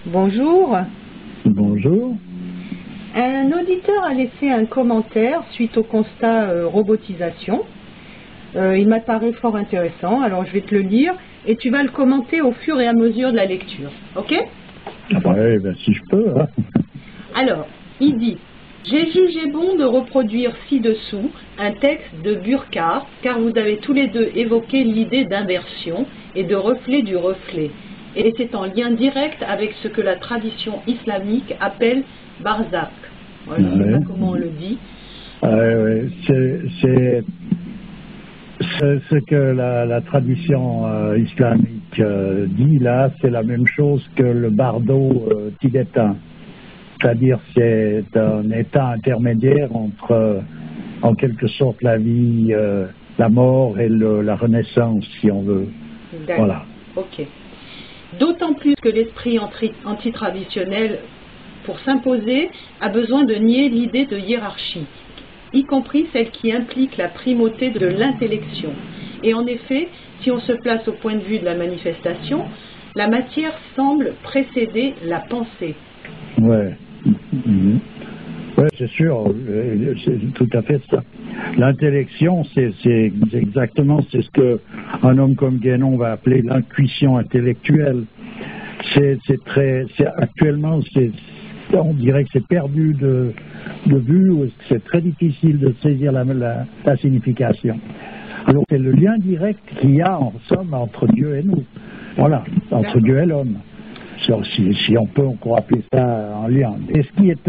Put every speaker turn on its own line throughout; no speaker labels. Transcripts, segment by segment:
Bonjour.
Bonjour.
Un auditeur a laissé un commentaire suite au constat robotisation. Il m'apparaît fort intéressant, alors je vais te le lire et tu vas le commenter au fur et à mesure de la lecture. Ok?
Oui, ben, si je peux. Hein.
Alors, il dit: j'ai jugé bon de reproduire ci-dessous un texte de Burckhardt, car vous avez tous les deux évoqué l'idée d'inversion et de reflet du reflet. Et c'est en lien direct avec ce que la tradition islamique appelle barzakh. Moi, je ne sais pas comment on le dit.
Oui, c'est ce que la tradition islamique dit là, c'est la même chose que le bardo tibétain. C'est-à-dire c'est un état intermédiaire entre, en quelque sorte, la vie, la mort et la renaissance, si on veut. Voilà.
Ok. D'autant plus que l'esprit antitraditionnel, pour s'imposer, a besoin de nier l'idée de hiérarchie, y compris celle qui implique la primauté de l'intellection. Et en effet, si on se place au point de vue de la manifestation, la matière semble précéder la pensée.
Ouais. Ouais, c'est sûr, c'est tout à fait ça. L'intellection, c'est exactement ce que un homme comme Guénon va appeler l'intuition intellectuelle. Actuellement, on dirait que c'est perdu de vue, c'est très difficile de saisir la signification. Alors c'est le lien direct qu'il y a en somme entre Dieu et nous. Voilà, entre Dieu et l'homme. Si on pourrait appeler ça en lien. Et ce qui est,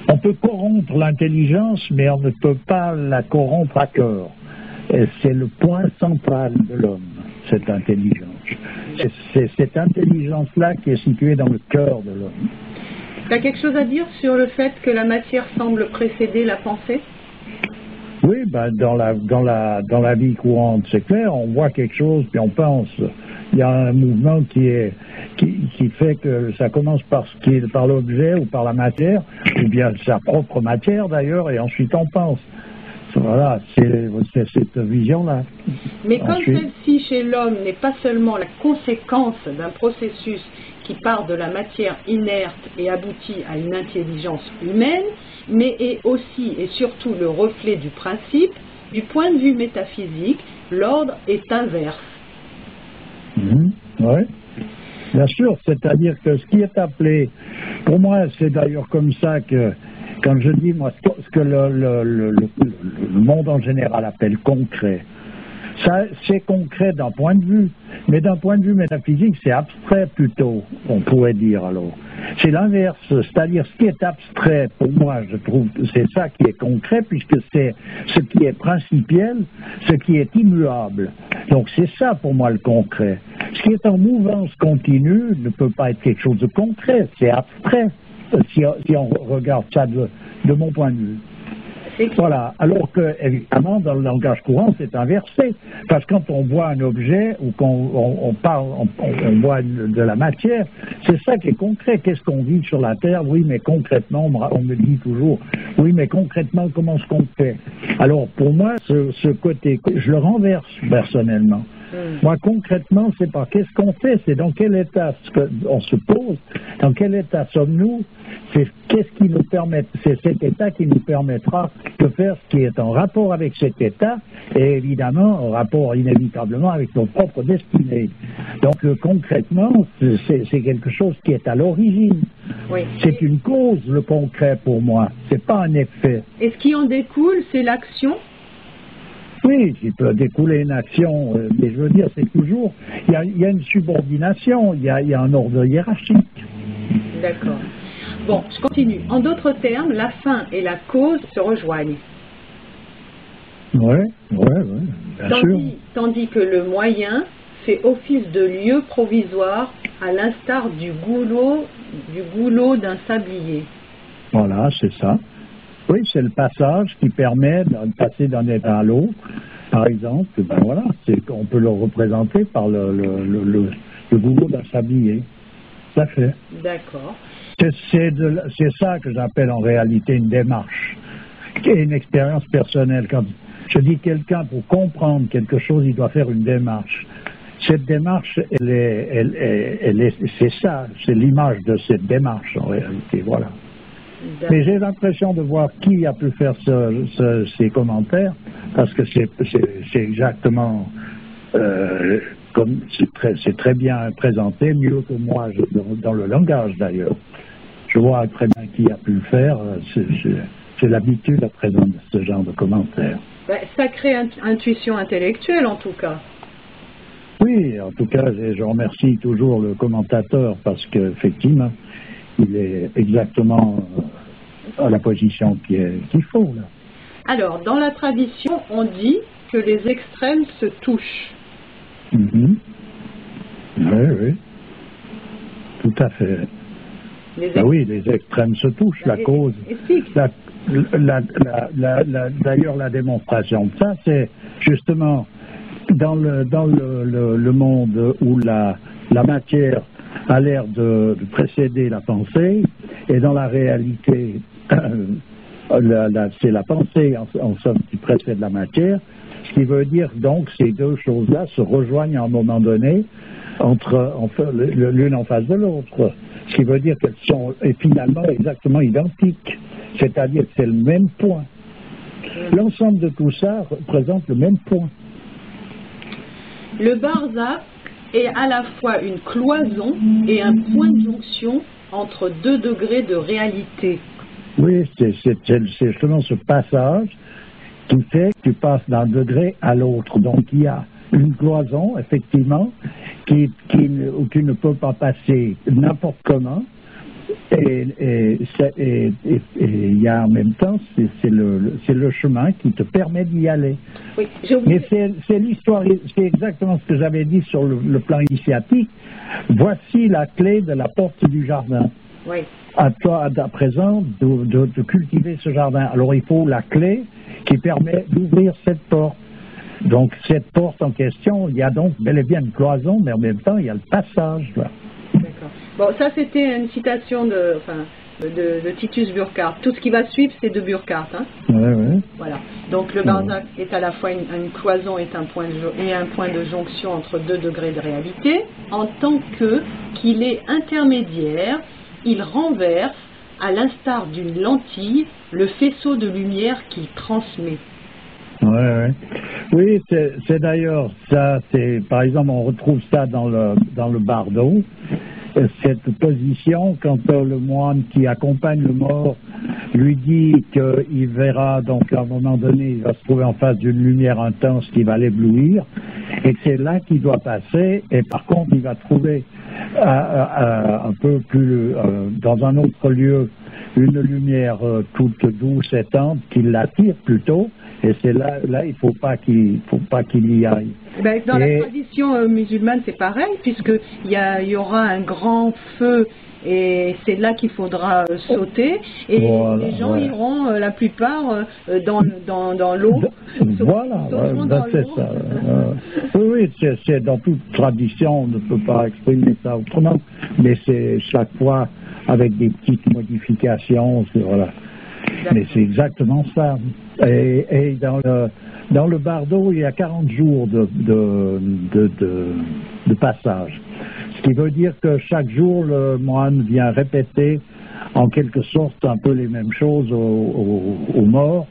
on peut corrompre l'intelligence, mais on ne peut pas la corrompre à cœur. Et c'est le point central de l'homme, cette intelligence. C'est cette intelligence-là qui est située dans le cœur de l'homme.
Tu as quelque chose à dire sur le fait que la matière semble précéder la pensée?
Oui, ben dans la vie courante, c'est clair, on voit quelque chose, puis on pense. Il y a un mouvement qui fait que ça commence par l'objet ou par la matière, ou bien sa propre matière d'ailleurs, et ensuite on pense. Voilà, c'est cette vision-là.
Mais comme celle-ci chez l'homme n'est pas seulement la conséquence d'un processus qui part de la matière inerte et aboutit à une intelligence humaine, mais est aussi et surtout le reflet du principe, du point de vue métaphysique, l'ordre est inverse.
Oui, bien sûr, c'est-à-dire que ce qui est appelé, pour moi c'est d'ailleurs comme ça que, quand je dis moi ce que le monde en général appelle concret, ça c'est concret d'un point de vue, mais d'un point de vue métaphysique c'est abstrait plutôt, on pourrait dire alors. C'est l'inverse, c'est-à-dire ce qui est abstrait, pour moi je trouve que c'est ça qui est concret, puisque c'est ce qui est principiel, ce qui est immuable. Donc c'est ça pour moi le concret. Ce qui est en mouvance continue ne peut pas être quelque chose de concret, c'est abstrait, si on regarde ça de mon point de vue. Voilà, alors que, évidemment, dans le langage courant, c'est inversé. Parce que quand on voit un objet ou qu'on on voit de la matière, c'est ça qui est concret. Qu'est-ce qu'on vit sur la Terre? Oui, mais concrètement, on me dit toujours, oui, mais concrètement, comment est-ce qu'on fait? Alors, pour moi, ce côté, je le renverse personnellement. Moi, concrètement, c'est pas qu'est-ce qu'on fait, c'est dans quel état on se pose, dans quel état sommes-nous, c'est qu'est-ce qui nous permet, c'est cet état qui nous permettra de faire ce qui est en rapport avec cet état et évidemment en rapport inévitablement avec notre propre destinée. Donc concrètement, c'est quelque chose qui est à l'origine. Oui. C'est une cause, le concret pour moi, c'est pas un effet.
Et ce qui en découle, c'est l'action?
Oui, il peut découler une action, mais je veux dire, c'est toujours, il y a une subordination, il y a un ordre hiérarchique.
D'accord. Bon, je continue. En d'autres termes, la fin et la cause se rejoignent.
Oui, bien sûr.
Tandis que le moyen fait office de lieu provisoire, à l'instar du goulot d'un sablier.
Voilà, c'est ça. Oui, c'est le passage qui permet de passer d'un état à l'autre. Par exemple, ben voilà, on peut le représenter par le goulot d'un sablier. Tout à fait.
D'accord.
C'est ça que j'appelle en réalité une démarche et une expérience personnelle. Quand je dis quelqu'un, pour comprendre quelque chose, il doit faire une démarche. Cette démarche, c'est ça, c'est l'image de cette démarche en réalité, voilà. Mais j'ai l'impression de voir qui a pu faire ces commentaires, parce que c'est exactement comme c'est très bien présenté, mieux que moi dans le langage d'ailleurs. Je vois très bien qui a pu le faire. C'est l'habitude à présenter ce genre de commentaires.
Sacrée intuition intellectuelle en tout cas.
Oui, en tout cas, je remercie toujours le commentateur parce qu'effectivement, il est exactement à la position qu'il faut. Là.
Alors, dans la tradition, on dit que les extrêmes se touchent.
Oui, oui, tout à fait. Oui, les extrêmes se touchent. La cause, d'ailleurs, la démonstration de ça, c'est justement dans le monde où la matière a l'air de précéder la pensée, et dans la réalité, c'est la pensée en somme qui précède la matière, ce qui veut dire donc ces deux choses-là se rejoignent à un moment donné l'une en face de l'autre, ce qui veut dire qu'elles sont finalement exactement identiques, c'est-à-dire que c'est le même point. L'ensemble de tout ça représente le même point.
Le Barzakh est à la fois une cloison et un point de jonction entre deux degrés de réalité.
Oui, c'est justement ce passage qui fait que tu passes d'un degré à l'autre. Donc il y a une cloison, effectivement, où tu ne peux pas passer n'importe comment. Et il y a en même temps, c'est le chemin qui te permet d'y aller.
Oui,
mais c'est l'histoire, c'est exactement ce que j'avais dit sur le plan initiatique. Voici la clé de la porte du jardin.
Oui.
À toi, à présent, de cultiver ce jardin. Alors il faut la clé qui permet d'ouvrir cette porte. Donc cette porte en question, il y a donc bel et bien une cloison, mais en même temps il y a le passage. Là.
D'accord. Bon, ça c'était une citation de Titus Burckhardt. Tout ce qui va suivre, c'est de Burckhardt. Hein.
Oui.
Voilà. Donc le Barzakh est à la fois une cloison et un point de jonction entre deux degrés de réalité. En tant qu'il est intermédiaire, il renverse, à l'instar d'une lentille, le faisceau de lumière qu'il transmet.
Oui, c'est d'ailleurs ça. Par exemple, on retrouve ça dans le bardo. Cette position, quand le moine qui accompagne le mort lui dit qu'il verra, donc à un moment donné, il va se trouver en face d'une lumière intense qui va l'éblouir, et que c'est là qu'il doit passer, et par contre il va trouver un peu plus dans un autre lieu une lumière toute douce et tendre qui l'attire plutôt, et c'est là il faut pas qu'il y aille.
Dans la tradition musulmane, c'est pareil, puisqu'il y aura un grand feu, et c'est là qu'il faudra sauter, et les gens iront, la plupart, dans l'eau.
Voilà, c'est ça. Oui, c'est dans toute tradition, on ne peut pas exprimer ça autrement, mais c'est chaque fois avec des petites modifications, voilà. Mais c'est exactement ça. Et dans le bardo, il y a 40 jours de passage. Ce qui veut dire que chaque jour, le moine vient répéter en quelque sorte un peu les mêmes choses aux morts,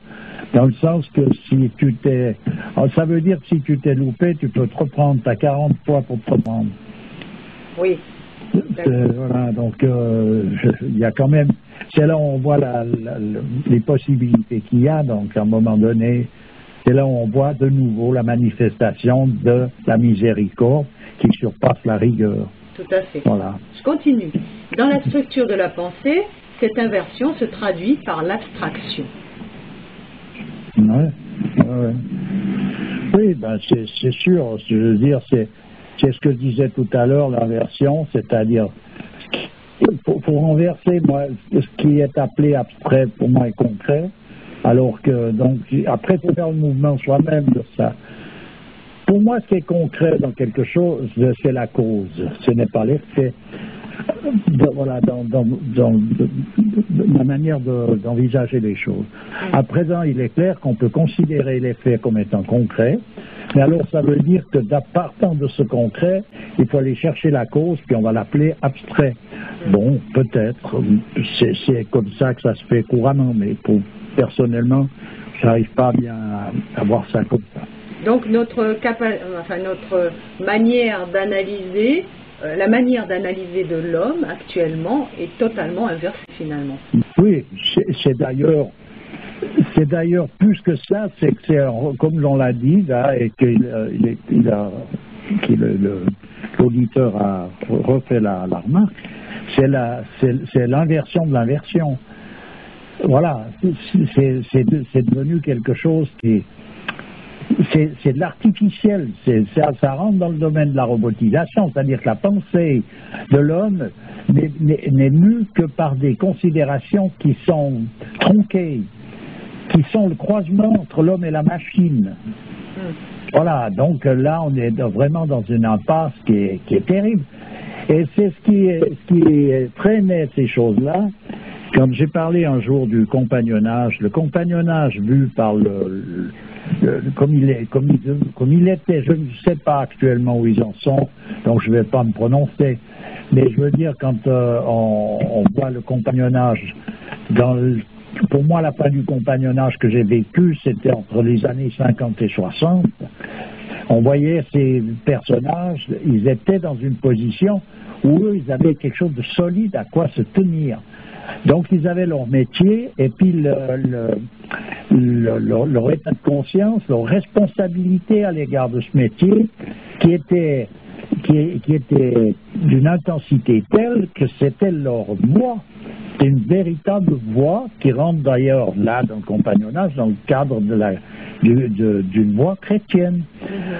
dans le sens que si tu t'es... Ça veut dire que si tu t'es loupé, tu peux te reprendre, tu as 40 fois pour te reprendre.
Oui.
Voilà, donc il y a quand même... C'est là où on voit les possibilités qu'il y a, donc à un moment donné, c'est là où on voit de nouveau la manifestation de la miséricorde qui surpasse la rigueur.
Tout à fait.
Voilà.
Je continue. Dans la structure de la pensée, cette inversion se traduit par l'abstraction.
Oui, c'est sûr. Je veux dire, c'est ce que je disais tout à l'heure, l'inversion, c'est-à-dire pour renverser, moi, ce qui est appelé abstrait pour moi est concret. Alors que, donc, après, il faut faire le mouvement soi-même de ça. Pour moi, ce qui est concret dans quelque chose, c'est la cause, ce n'est pas l'effet. Voilà, dans la manière d'envisager les choses. À présent, il est clair qu'on peut considérer les faits comme étant concrets, mais alors ça veut dire que partant de ce concret, il faut aller chercher la cause, puis on va l'appeler abstrait. Bon, peut-être, c'est comme ça que ça se fait couramment, mais personnellement, je n'arrive pas bien à voir ça comme ça.
Donc notre manière d'analyser, la manière d'analyser de l'homme actuellement est totalement inversée finalement.
Oui, c'est d'ailleurs plus que ça, c'est que c'est comme on l'a dit là, et que l'auditeur a refait la remarque, c'est l'inversion de l'inversion. Voilà, c'est devenu quelque chose qui c'est de l'artificiel, ça rentre dans le domaine de la robotisation, c'est-à-dire que la pensée de l'homme n'est mue que par des considérations qui sont tronquées, qui sont le croisement entre l'homme et la machine. Voilà, donc là on est vraiment dans une impasse qui est terrible. Et c'est ce qui est très net, ces choses-là. Comme j'ai parlé un jour du compagnonnage, le compagnonnage vu par comme il était, je ne sais pas actuellement où ils en sont, donc je ne vais pas me prononcer, mais je veux dire, quand on voit le compagnonnage, pour moi la fin du compagnonnage que j'ai vécu, c'était entre les années 50 et 60, on voyait ces personnages, ils étaient dans une position où eux, ils avaient quelque chose de solide à quoi se tenir. Donc ils avaient leur métier et puis leur état de conscience, leur responsabilité à l'égard de ce métier qui était d'une intensité telle que c'était leur voix. C'est une véritable voix qui rentre d'ailleurs là dans le compagnonnage, dans le cadre d'une voix chrétienne.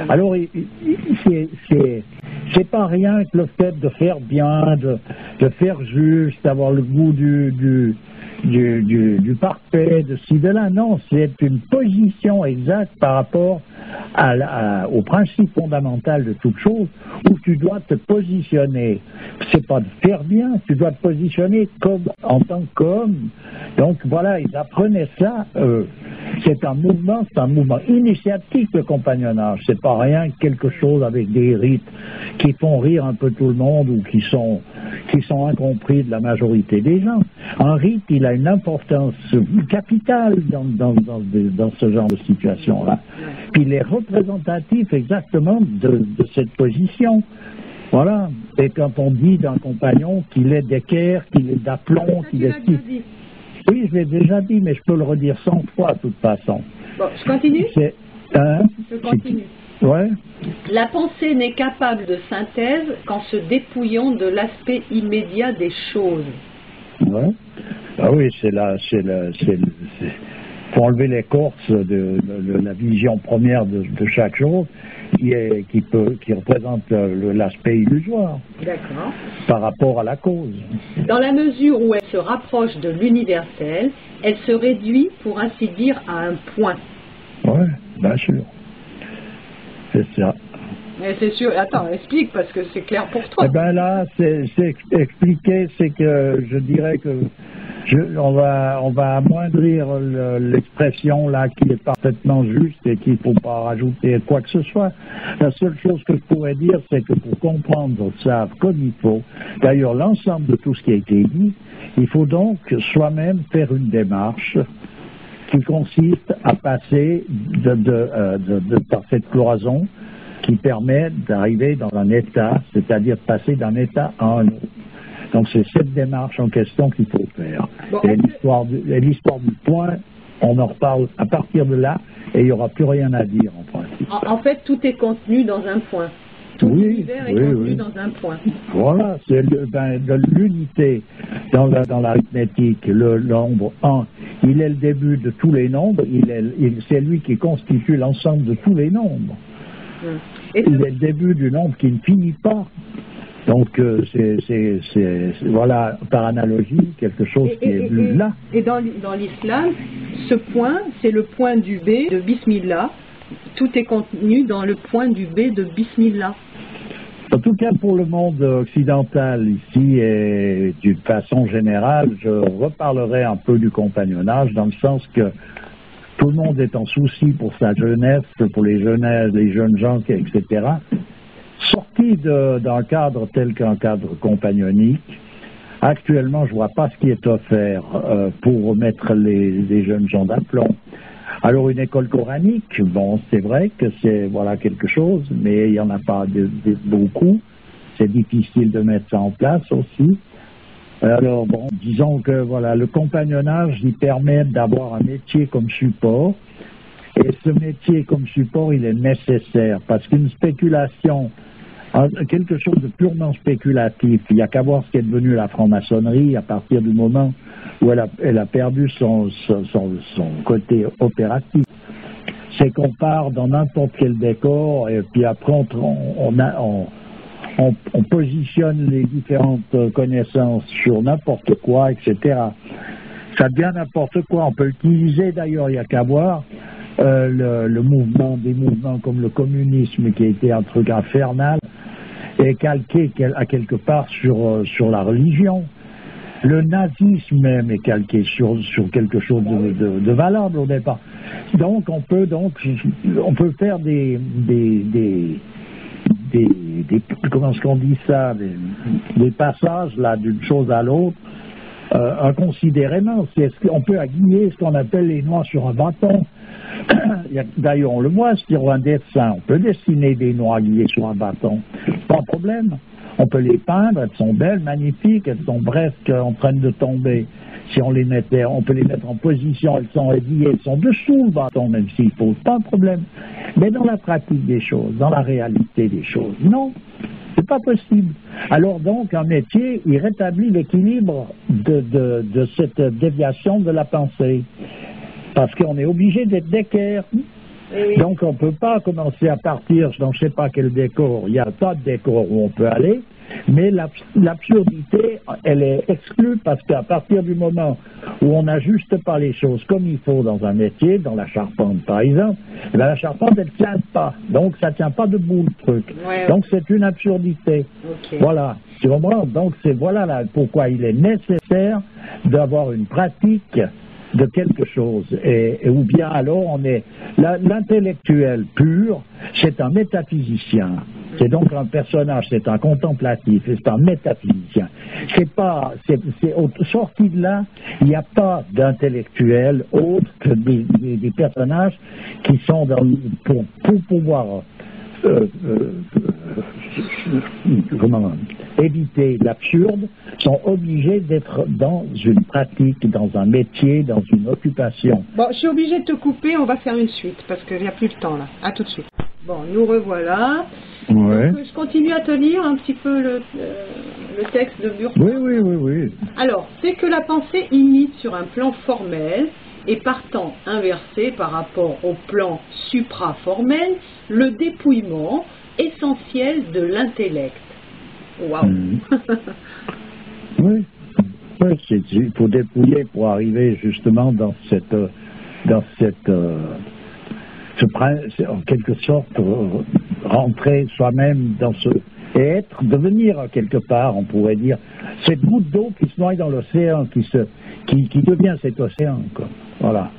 Alors c'est pas rien que le fait de faire bien, de faire juste, d'avoir le goût du parfait, de ci, de là. Non, c'est une position exacte par rapport au principe fondamental de toute chose, où tu dois te positionner. C'est pas de faire bien, tu dois te positionner en tant qu'homme. Donc voilà, ils apprenaient ça. C'est un mouvement initiatique, le compagnonnage. C'est pas rien que quelque chose avec des rites qui font rire un peu tout le monde ou qui sont incompris de la majorité des gens. Un rite, il a une importance capitale dans ce genre de situation-là. Puis il est représentatif exactement de cette position. Voilà. Et quand on dit d'un compagnon qu'il est d'équerre, qu'il est d'aplomb, qu'il est... Oui, je l'ai déjà dit, mais je peux le redire 100 fois de toute façon.
Bon, je continue ? Je continue.
Ouais.
La pensée n'est capable de synthèse qu'en se dépouillant de l'aspect immédiat des choses.
Ouais. Ah oui, faut enlever l'écorce de la vision première de chaque chose qui représente l'aspect illusoire.
D'accord.
Par rapport à la cause.
Dans la mesure où elle se rapproche de l'universel, elle se réduit, pour ainsi dire, à un point.
Oui, bien sûr. C'est ça.
Mais c'est sûr. Attends, explique, parce que c'est clair pour toi.
Eh bien là, c'est expliquer, c'est que je dirais que on va amoindrir l'expression là qui est parfaitement juste et qu'il ne faut pas rajouter quoi que ce soit. La seule chose que je pourrais dire, c'est que pour comprendre ça comme il faut, d'ailleurs l'ensemble de tout ce qui a été dit, il faut donc soi-même faire une démarche qui consiste à passer par cette cloison qui permet d'arriver dans un état, c'est-à-dire de passer d'un état à un autre. Donc c'est cette démarche en question qu'il faut faire. Bon, et l'histoire du point, on en reparle à partir de là, et il n'y aura plus rien à dire en principe.
En fait, tout est contenu dans un point. Tout l'univers est contenu dans un point.
Voilà, c'est de l'unité dans l'arithmétique. Le nombre 1, il est le début de tous les nombres, c'est lui qui constitue l'ensemble de tous les nombres. Il est le début du nombre qui ne finit pas. Donc, voilà, par analogie, quelque chose qui est là.
Et dans l'islam, ce point, c'est le point du B de Bismillah. Tout est contenu dans le point du B de Bismillah.
En tout cas, pour le monde occidental ici et d'une façon générale, je reparlerai un peu du compagnonnage dans le sens que tout le monde est en souci pour sa jeunesse, pour les jeunes gens, etc. Sorti d'un cadre tel qu'un cadre compagnonique, actuellement, je ne vois pas ce qui est offert pour mettre les jeunes gens d'aplomb. Alors, une école coranique, bon, c'est vrai que c'est voilà quelque chose, mais il n'y en a pas beaucoup. C'est difficile de mettre ça en place aussi. Alors, bon, disons que voilà, le compagnonnage, il permet d'avoir un métier comme support. Et ce métier comme support, il est nécessaire parce qu'une spéculation, quelque chose de purement spéculatif, il n'y a qu'à voir ce qu'est devenu la franc-maçonnerie à partir du moment où elle a perdu son côté opératif. C'est qu'on part dans n'importe quel décor et puis après on positionne les différentes connaissances sur n'importe quoi, etc. Ça devient n'importe quoi. On peut l'utiliser d'ailleurs, il n'y a qu'à voir des mouvements comme le communisme qui a été un truc infernal et calqué à quelque part sur la religion. Le nazisme même est calqué sur quelque chose de valable au départ. Donc on peut faire des comment est-ce qu'on dit ça, des passages là d'une chose à l'autre inconsidérément. On peut aiguiller ce qu'on appelle les noix sur un bâton. D'ailleurs, on le voit sur un dessin. On peut dessiner des noix aiguillées sur un bâton. Pas de problème. On peut les peindre, elles sont belles, magnifiques, elles sont presque en train de tomber. Si on les mettait, on peut les mettre en position, elles sont aiguillées, elles sont dessous le bâton, même s'il faut, pas de problème. Mais dans la pratique des choses, dans la réalité des choses, non, c'est pas possible. Alors donc, un métier, il rétablit l'équilibre de cette déviation de la pensée. Parce qu'on est obligé d'être d'équerre. Donc on ne peut pas commencer à partir dans je ne sais pas quel décor. Il y a un tas de décors où on peut aller, mais l'absurdité, elle est exclue parce qu'à partir du moment où on n'ajuste pas les choses comme il faut dans un métier, dans la charpente par exemple, eh bien, la charpente elle ne tient pas. Donc ça ne tient pas debout le truc. Ouais. Donc c'est une absurdité. Okay. Voilà. Tu comprends? Donc voilà là, pourquoi il est nécessaire d'avoir une pratique de quelque chose, ou bien alors on est l'intellectuel pur, c'est un métaphysicien, c'est donc un personnage, c'est un contemplatif, c'est un métaphysicien. Sorti de là, il n'y a pas d'intellectuel autre que des personnages qui sont pour pouvoir éviter l'absurde, sont obligés d'être dans une pratique, dans un métier, dans une occupation.
Bon, je suis obligée de te couper, on va faire une suite, parce qu'il n'y a plus le temps là. À tout de suite. Bon, nous revoilà.
Ouais.
Donc, je continue à te lire un petit peu le texte de Burton.
Oui.
Alors, c'est que la pensée imite sur un plan formel et partant inversé par rapport au plan supraformel, le dépouillement essentiel de l'intellect. Waouh.
Oui, il faut dépouiller pour arriver justement dans cette en quelque sorte rentrer soi-même dans et devenir quelque part, on pourrait dire, cette goutte d'eau qui se noie dans l'océan, qui devient cet océan, quoi. Voilà.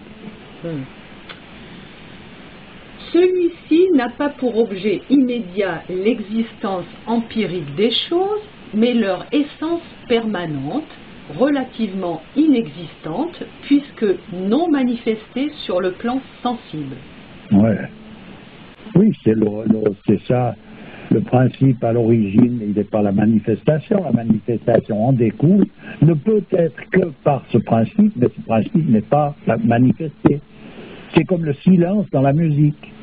Celui-ci n'a pas pour objet immédiat l'existence empirique des choses, mais leur essence permanente, relativement inexistante, puisque non manifestée sur le plan sensible.
Ouais. Oui, c'est ça. Le principe à l'origine, il n'est pas la manifestation en découle, ne peut être que par ce principe, mais ce principe n'est pas manifesté. C'est comme le silence dans la musique.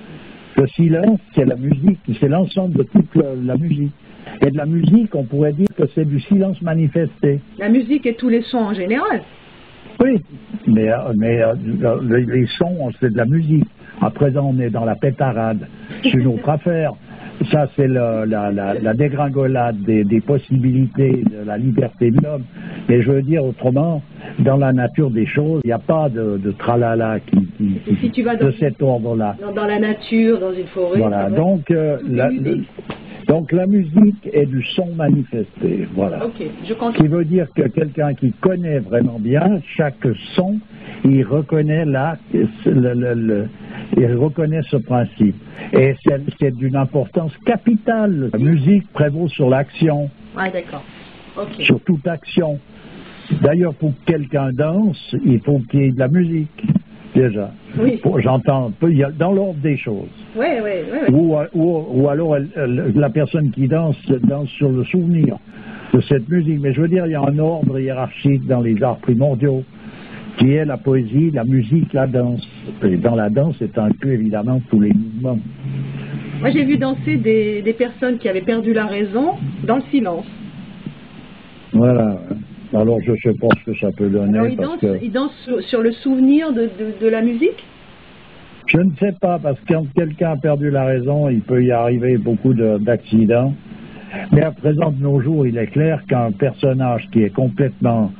Le silence, c'est la musique, c'est l'ensemble de toute la musique. Et de la musique, on pourrait dire que c'est du silence manifesté.
La musique et tous les sons en général.
Oui, mais les sons, c'est de la musique. À présent, on est dans la pétarade. C'est une autre affaire. ça c'est la dégringolade des possibilités de la liberté de l'homme. Mais je veux dire autrement, dans la nature des choses, il n'y a pas de tralala
si tu vas
de cet ordre-là.
Dans la nature, dans une forêt.
Voilà, donc la musique est du son manifesté, voilà.
Okay,
ce qui veut dire que quelqu'un qui connaît vraiment bien chaque son, il reconnaît il reconnaît ce principe. Et c'est d'une importance capitale. La musique prévaut sur l'action.
Ah, d'accord. Okay.
Sur toute action. D'ailleurs, pour que quelqu'un danse, il faut qu'il y ait de la musique. Déjà.
Oui.
J'entends dans l'ordre des choses.
Oui.
Ou alors la personne qui danse sur le souvenir de cette musique. Mais je veux dire, il y a un ordre hiérarchique dans les arts primordiaux, qui est la poésie, la musique, la danse. Et dans la danse, c'est inclus évidemment tous les mouvements.
Moi, j'ai vu danser des personnes qui avaient perdu la raison dans le silence.
Voilà. Alors, je ne sais pas ce que ça peut donner.
Alors, ils dansent sur le souvenir de la musique?
Je ne sais pas, parce que quand quelqu'un a perdu la raison, il peut y arriver beaucoup d'accidents. Mais à présent, de nos jours, il est clair qu'un personnage qui est complètement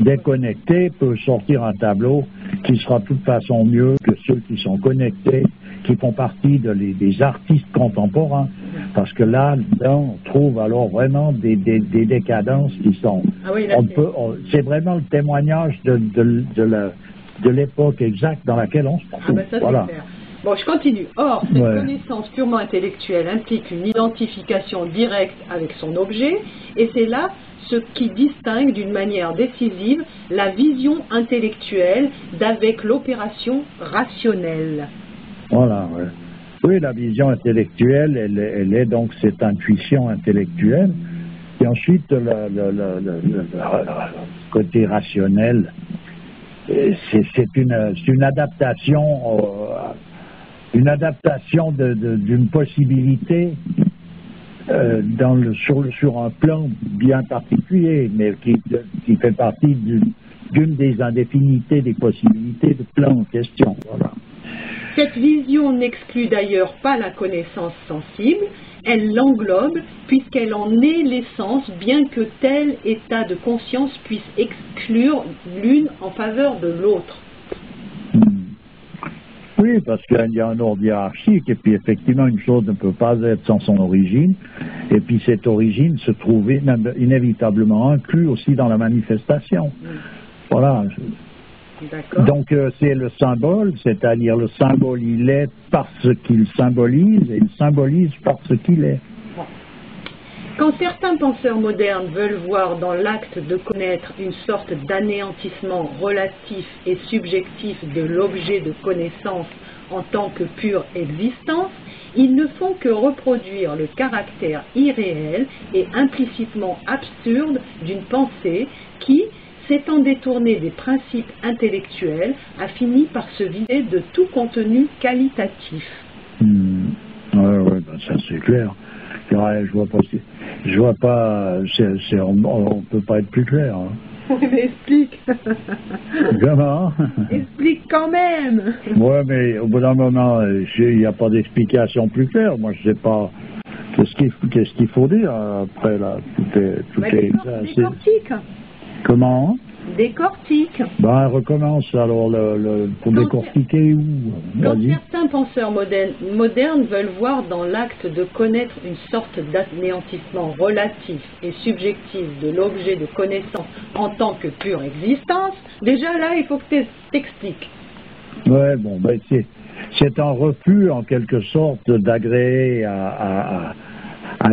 déconnecté peut sortir un tableau qui sera de toute façon mieux que ceux qui sont connectés, qui font partie des artistes contemporains. Parce que là, dedans, on trouve alors vraiment des décadences qui sont...
Ah oui,
c'est vraiment le témoignage de l'époque exacte dans laquelle on se trouve.
Ah ben ça,
voilà.
C'est clair. Bon, je continue. Or, cette connaissance purement intellectuelle implique une identification directe avec son objet, et c'est là ce qui distingue d'une manière décisive la vision intellectuelle d'avec l'opération rationnelle.
Voilà, ouais. Oui, la vision intellectuelle, elle est donc cette intuition intellectuelle, et ensuite le côté rationnel, c'est une adaptation d'une possibilité sur un plan bien particulier, mais qui fait partie d'une des indéfinités des possibilités de plan en question. Voilà.
Cette vision n'exclut d'ailleurs pas la connaissance sensible, elle l'englobe puisqu'elle en est l'essence, bien que tel état de conscience puisse exclure l'une en faveur de l'autre.
Oui, parce qu'il y a un ordre hiérarchique, et puis effectivement, une chose ne peut pas être sans son origine, et puis cette origine se trouve inévitablement inclue aussi dans la manifestation. Voilà. Donc c'est le symbole, c'est-à-dire le symbole, il est parce qu'il symbolise, et il symbolise parce qu'il est.
Quand certains penseurs modernes veulent voir dans l'acte de connaître une sorte d'anéantissement relatif et subjectif de l'objet de connaissance en tant que pure existence, ils ne font que reproduire le caractère irréel et implicitement absurde d'une pensée qui, s'étant détournée des principes intellectuels, a fini par se vider de tout contenu qualitatif.
Ouais, ben ça c'est clair. Ouais, je vois pas, on peut pas être plus clair. Hein.
Oui, mais explique.
Comment?
Explique quand même.
Ouais, mais au bout d'un moment, il n'y a pas d'explication plus claire. Moi, je sais pas qu'est-ce qu'il faut dire après là. Tout est
décortique.
Comment?
Décortique.
Ben, recommence alors pour décortiquer où?
Quand certains penseurs modernes veulent voir dans l'acte de connaître une sorte d'anéantissement relatif et subjectif de l'objet de connaissance en tant que pure existence, déjà là, il faut que tu t'expliques.
Ouais, bon, ben c'est un refus en quelque sorte d'agréer à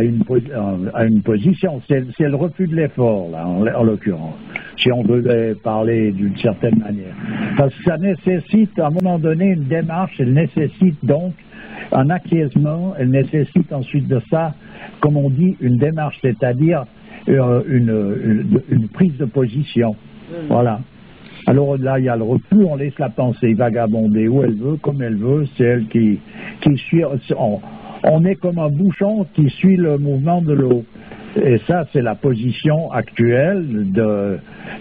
une position. C'est le refus de l'effort, là, en l'occurrence, si on devait parler d'une certaine manière. Parce que ça nécessite, à un moment donné, une démarche, elle nécessite donc un acquiescement, elle nécessite ensuite de ça, comme on dit, une démarche, c'est-à-dire une prise de position. Voilà. Alors là, il y a le refus, on laisse la pensée vagabonder où elle veut, comme elle veut, c'est elle qui suit... On est comme un bouchon qui suit le mouvement de l'eau. Et ça, c'est la position actuelle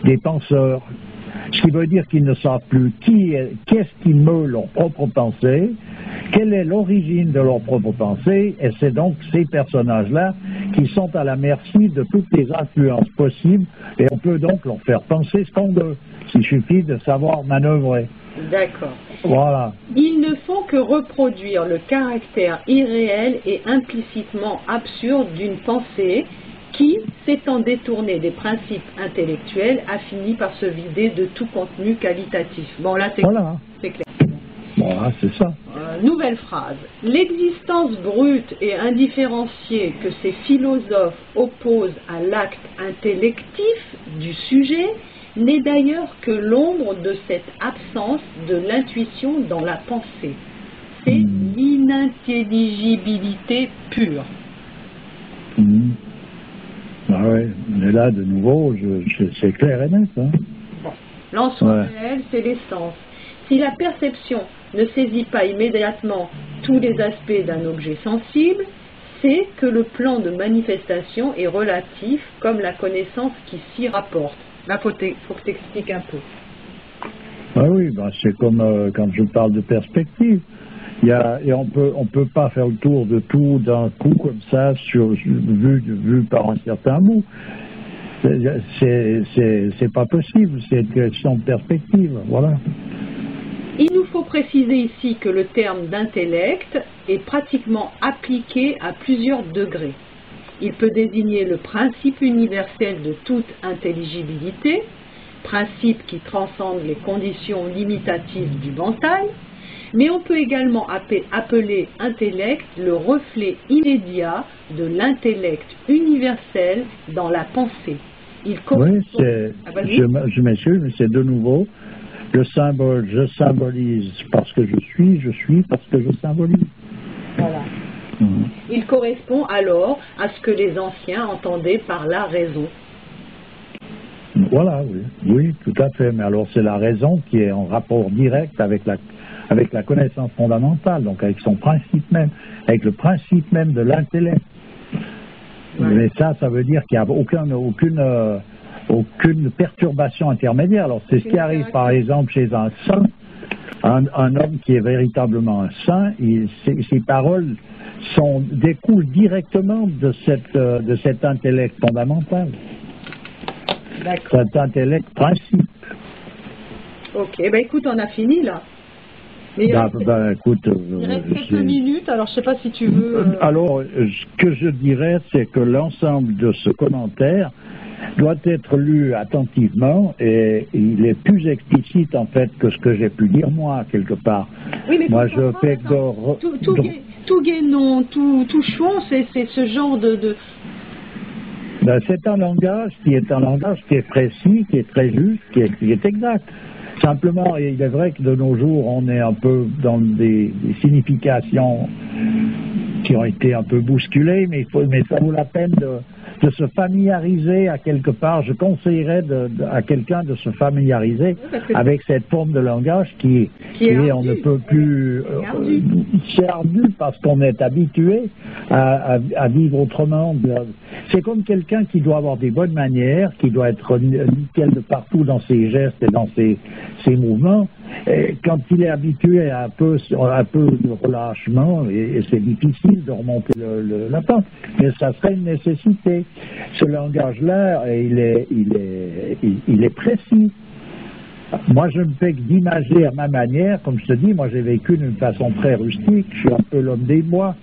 des penseurs. Ce qui veut dire qu'ils ne savent plus qu'est-ce qui meut leur propre pensée, quelle est l'origine de leur propre pensée, et c'est donc ces personnages-là qui sont à la merci de toutes les influences possibles, et on peut donc leur faire penser ce qu'on veut. Il suffit de savoir manœuvrer.
D'accord.
Voilà.
Ils ne font que reproduire le caractère irréel et implicitement absurde d'une pensée qui, s'étant détournée des principes intellectuels, a fini par se vider de tout contenu qualitatif. Bon, là, c'est
Voilà.
clair.
Voilà, c'est ça.
Nouvelle phrase. L'existence brute et indifférenciée que ces philosophes opposent à l'acte intellectif du sujet n'est d'ailleurs que l'ombre de cette absence de l'intuition dans la pensée. C'est l'inintelligibilité pure.
Ah ouais, mais là, de nouveau, c'est clair et net. Hein.
Bon. L'ensemble réel, c'est l'essence. Si la perception ne saisit pas immédiatement tous les aspects d'un objet sensible, c'est que le plan de manifestation est relatif comme la connaissance qui s'y rapporte. Là, faut que tu expliques un peu.
Ah oui, ben c'est comme quand je parle de perspective. Et on peut pas faire le tour de tout d'un coup comme ça, vu par un certain bout. C'est pas possible, c'est une question de perspective, voilà.
Il nous faut préciser ici que le terme d'intellect est pratiquement appliqué à plusieurs degrés. Il peut désigner le principe universel de toute intelligibilité, principe qui transcende les conditions limitatives du mental, mais on peut également appeler intellect le reflet immédiat de l'intellect universel dans la pensée. Il
oui, je m'excuse, mais c'est de nouveau le symbole, je symbolise parce que je suis parce que je symbolise.
Voilà. Il correspond alors à ce que les anciens entendaient par la raison.
Voilà, oui, tout à fait. Mais alors c'est la raison qui est en rapport direct avec la connaissance fondamentale, donc avec son principe même, avec le principe même de l'intellect. Ouais. Mais ça veut dire qu'il n'y a aucune perturbation intermédiaire. Alors c'est ce qui arrive par exemple chez un saint, un homme qui est véritablement un saint, ses paroles découlent directement de cet intellect fondamental. Cet intellect principe.
Ok, ben écoute, on a fini là.
Écoute,
il reste quelques minutes, alors je ne sais pas si tu veux...
Alors, ce que je dirais, c'est que l'ensemble de ce commentaire doit être lu attentivement et il est plus explicite en fait que ce que j'ai pu dire moi, quelque part.
Oui, mais
moi, je fais
tout guénon, tout chouan, c'est ce genre de...
Ben, c'est un langage qui est précis, qui est très juste, qui est exact. Simplement, il est vrai que de nos jours, on est un peu dans des significations qui ont été un peu bousculées, mais ça vaut la peine de se familiariser à quelque part. Je conseillerais à quelqu'un de se familiariser avec cette forme de langage qui est on ne peut plus... c'est ardu parce qu'on est habitué à vivre autrement. C'est comme quelqu'un qui doit avoir des bonnes manières, qui doit être nickel de partout dans ses gestes et dans ses mouvements. Et quand il est habitué à un peu de relâchement, et c'est difficile de remonter la pente, mais ça serait une nécessité. Ce langage-là, il est précis. Moi, je ne fais que d'imager à ma manière. Comme je te dis, moi, j'ai vécu d'une façon très rustique. Je suis un peu l'homme des bois,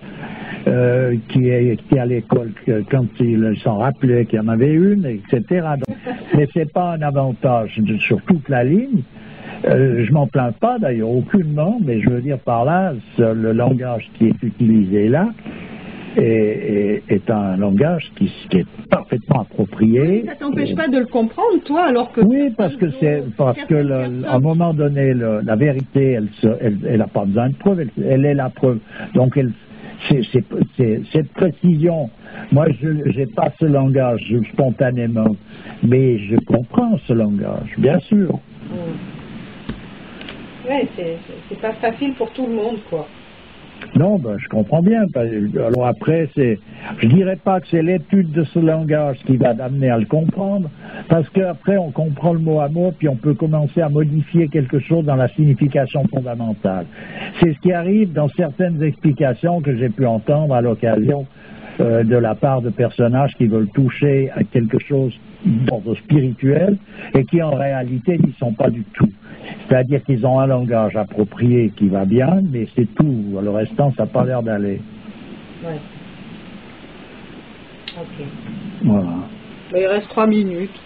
qui est à l'école quand il s'en rappelait qu'il y en avait une, etc. Donc, mais c'est pas un avantage sur toute la ligne. Je m'en plains pas d'ailleurs, aucunement, mais je veux dire par là, le langage qui est utilisé là est un langage qui est parfaitement approprié.
Oui, ça t'empêche pas de le comprendre, toi, alors que...
Oui, parce que à un moment donné, la vérité, elle n'a pas besoin de preuve, elle est la preuve. Donc, c'est cette précision. Moi, je n'ai pas ce langage spontanément, mais je comprends ce langage, bien sûr.
Ouais, c'est pas facile pour tout le monde, quoi.
Non, ben, je comprends bien. Alors après, je dirais pas que c'est l'étude de ce langage qui va t'amener à le comprendre, parce qu'après on comprend le mot à mot, puis on peut commencer à modifier quelque chose dans la signification fondamentale. C'est ce qui arrive dans certaines explications que j'ai pu entendre à l'occasion de la part de personnages qui veulent toucher à quelque chose d'ordre spirituel et qui en réalité n'y sont pas du tout. C'est-à-dire qu'ils ont un langage approprié qui va bien, mais c'est tout. Le restant, ça n'a pas l'air d'aller.
Ouais. Ok.
Voilà.
Ben, il reste 3 minutes.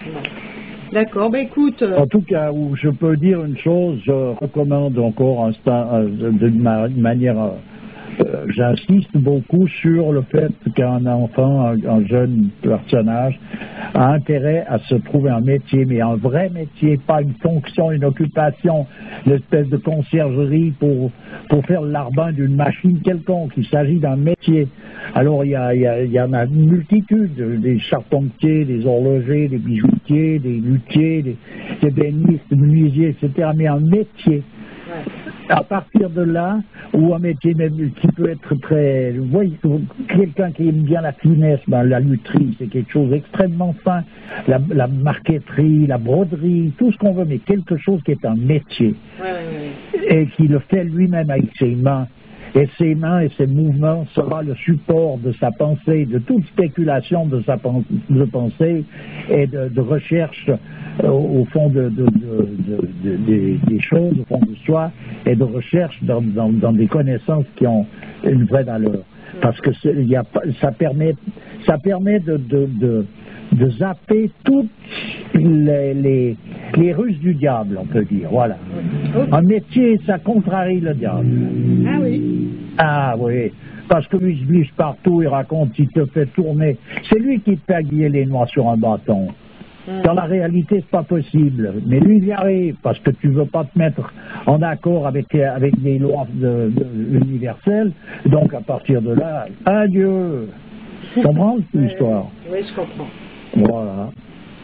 Ouais. D'accord, ben écoute...
En tout cas, où je peux dire une chose, je recommande encore d'une manière... j'insiste beaucoup sur le fait qu'un enfant, un jeune personnage, a intérêt à se trouver un métier, mais un vrai métier, pas une fonction, une occupation, l'espèce de conciergerie pour faire le larbin d'une machine quelconque. Il s'agit d'un métier. Alors il y en a une multitude, des charpentiers, des horlogers, des bijoutiers, des luthiers, des bénistes, des menuisiers, etc. Mais un métier.
Ouais.
À partir de là, ou un métier même qui peut être très... Vous voyez, quelqu'un qui aime bien la finesse, ben, la lutherie, c'est quelque chose d'extrêmement fin, la marqueterie, la broderie, tout ce qu'on veut, mais quelque chose qui est un métier.
Ouais.
Et qui le fait lui-même avec ses mains. Et ses mains et ses mouvements sera le support de sa pensée, de toute spéculation de sa pensée et de recherche au fond des choses, au fond de soi, et de recherche dans des connaissances qui ont une vraie valeur. Parce que ça permet de zapper toutes les ruses du diable, on peut dire. Voilà. Un métier, ça contrarie le diable.
Ah oui.
Ah oui. Parce que lui, il se glisse partout, il raconte, il te fait tourner. C'est lui qui te fait aiguiller les noix sur un bâton. Dans la réalité, c'est pas possible. Mais lui, il y arrive, parce que tu veux pas te mettre en accord avec des lois universelles. Donc, à partir de là, adieu. Tu comprends l'histoire?
Oui, je comprends.
Voilà.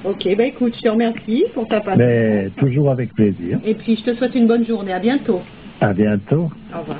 Ok, ben écoute, je te remercie pour ta patience.
Mais toujours avec plaisir.
Et puis, je te souhaite une bonne journée. À bientôt.
À bientôt.
Au revoir.